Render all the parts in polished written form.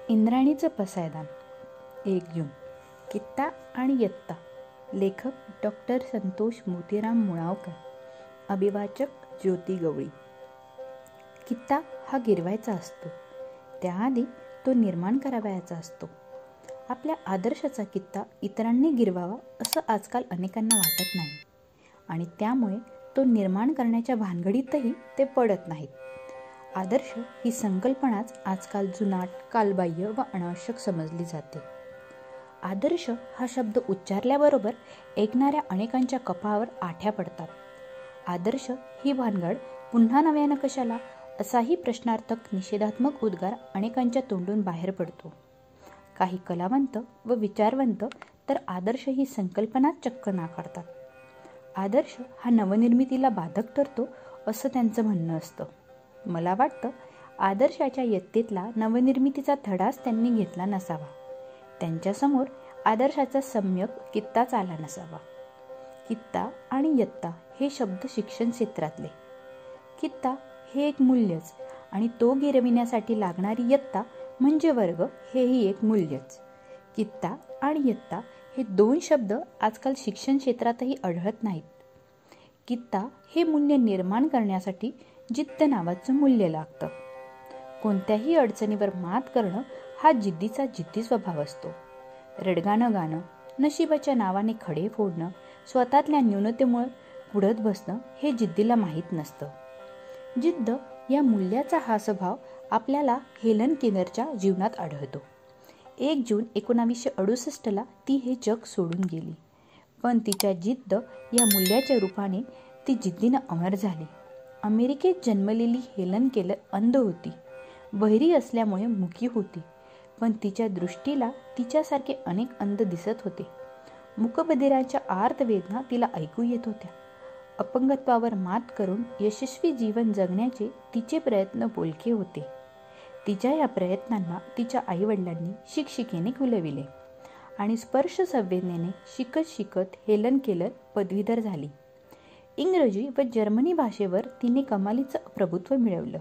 इंद्राणीचं पसायदान 1 जून. कित्ता आणि यत्ता. लेखक डॉक्टर संतोष मोतीराम मुळावकर. अभिवाचक ज्योती गवळी. कित्ता हा गिरवायचा असतो, त्याआधी तो निर्माण करावयाचा असतो. आपल्या आदर्शाचा कित्ता इतरांनी गिरवावा असं आजकाल अनेकांना वाटत नाही आणि त्यामुळे तो निर्माण करण्याच्या भानगडीतही ते पडत नाहीत. आदर्श ही संकल्पनाच आजकाल जुनाट, कालबाह्य व अनावश्यक समजली जाते. आदर्श हा शब्द उच्चारल्याबरोबर ऐकणाऱ्या अनेकांच्या कपाळावर आठ्या पडतात. आदर्श ही भानगड पुन्हा नव्यानं कशाला, असाही प्रश्नार्थक निषेधात्मक उद्गार अनेकांच्या तोंडून बाहेर पडतो. काही कलावंत व विचारवंत तर आदर्श ही संकल्पनाच चक्क नाकारतात. आदर्श हा नवनिर्मितीला बाधक ठरतो असं त्यांचं म्हणणं असतं. मला वाटतं आदर्शाच्या यत्तेतला नवनिर्मितीचा धडाच त्यांनी घेतला नसावा. त्यांच्यासमोर आदर्शाचा सम्यक कित्ताच आला नसावा. कित्ता आणि यत्ता हे शब्द शिक्षण क्षेत्रातले. कित्ता हे एक मूल्यच आणि तो गिरविण्यासाठी लागणारी यत्ता म्हणजे वर्ग हेही एक मूल्यच. कित्ता आणि यत्ता हे 2 शब्द आजकाल शिक्षण क्षेत्रातही आढळत नाहीत. कित्ता हे मूल्य निर्माण करण्यासाठी जिद्द नावाचं मूल्य लागतं. कोणत्याही अडचणीवर मात करणं हा जिद्दीचा जिद्दी स्वभाव असतो. रडगाणं गाणं, नशिबाच्या नावाने खडे फोडणं, स्वतःतल्या न्यूनतेमुळे कुढत बसणं हे जिद्दीला माहीत नसतं. जिद्द या मूल्याचा हा स्वभाव आपल्याला हेलन केलरच्या जीवनात आढळतो. 1 जून 1968 ती हे जग सोडून गेली, पण तिच्या जिद्द या मूल्याच्या रूपाने ती जिद्दीनं अमर झाली. अमेरिकेत जन्मलेली हेलन केलर अंध होती, बहिरी असल्यामुळे मुकी होती, पण तिच्या दृष्टीला तिच्यासारखे अनेक अंध दिसत होते. मूकबधिरांच्या आर्त वेदना तिला ऐकू येत होत्या. अपंगत्वावर मात करून यशस्वी जीवन जगण्याचे तिचे प्रयत्न बोलके होते. तिच्या या प्रयत्नांना तिच्या आईवडिलांनी शिक्षिकेने खुलविले आणि स्पर्श संवेदनेने शिकत शिकत हेलन केलर पदवीधर झाली. इंग्रजी व जर्मनी भाषेवर तिने कमालीचं प्रभुत्व मिळवलं.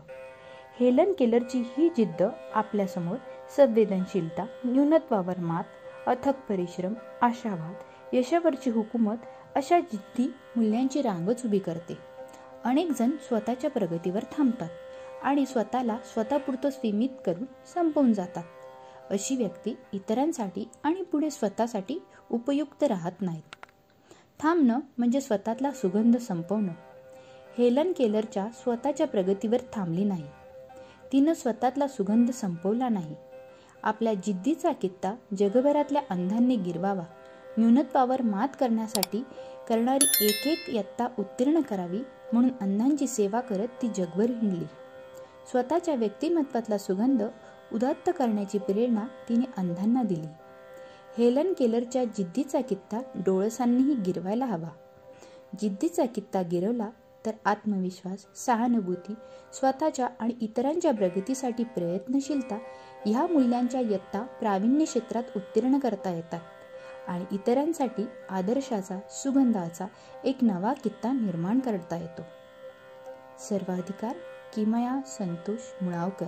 हेलन केलरची ही जिद्द आपल्यासमोर संवेदनशीलता, न्यूनत्वावर मात, अथक परिश्रम, आशावाद, यशावरची हुकूमत अशा जिद्दी मूल्यांची रांगच उभी करते. अनेक जण स्वतःच्या प्रगतीवर थांबतात आणि स्वतःला स्वतःपुरतं सीमित करून संपवून जातात. अशी व्यक्ती इतरांसाठी आणि पुढे स्वतःसाठी उपयुक्त राहत नाहीत. थांबणं म्हणजे स्वतःतला सुगंध संपवणं. हेलन केलरच्या स्वतःच्या प्रगतीवर थांबली नाही. तिनं स्वतःतला सुगंध संपवला नाही. आपल्या जिद्दीचा कित्ता जगभरातल्या अंधांनी गिरवावा, न्यूनत्वावर मात करण्यासाठी करणारी एक एक यत्ता उत्तीर्ण करावी म्हणून अंधांची सेवा करत ती जगभर हिंडली. स्वतःच्या व्यक्तिमत्वातला सुगंध उदात्त करण्याची प्रेरणा तिने अंधांना दिली. हेलन केलरच्या जिद्दीचा कित्ता डोळसांनीही गिरवायला हवा. जिद्दीचा कित्ता गिरवला तर आत्मविश्वास, सहानुभूती, स्वतःच्या आणि इतरांच्या प्रगतीसाठी प्रयत्नशीलता ह्या मूल्यांच्या यत्ता प्रावीण्य क्षेत्रात उत्तीर्ण करता येतात आणि इतरांसाठी आदर्शाचा, सुगंधाचा एक नवा कित्ता निर्माण करता येतो. सर्वाधिकार किमया संतोष मुळावकर.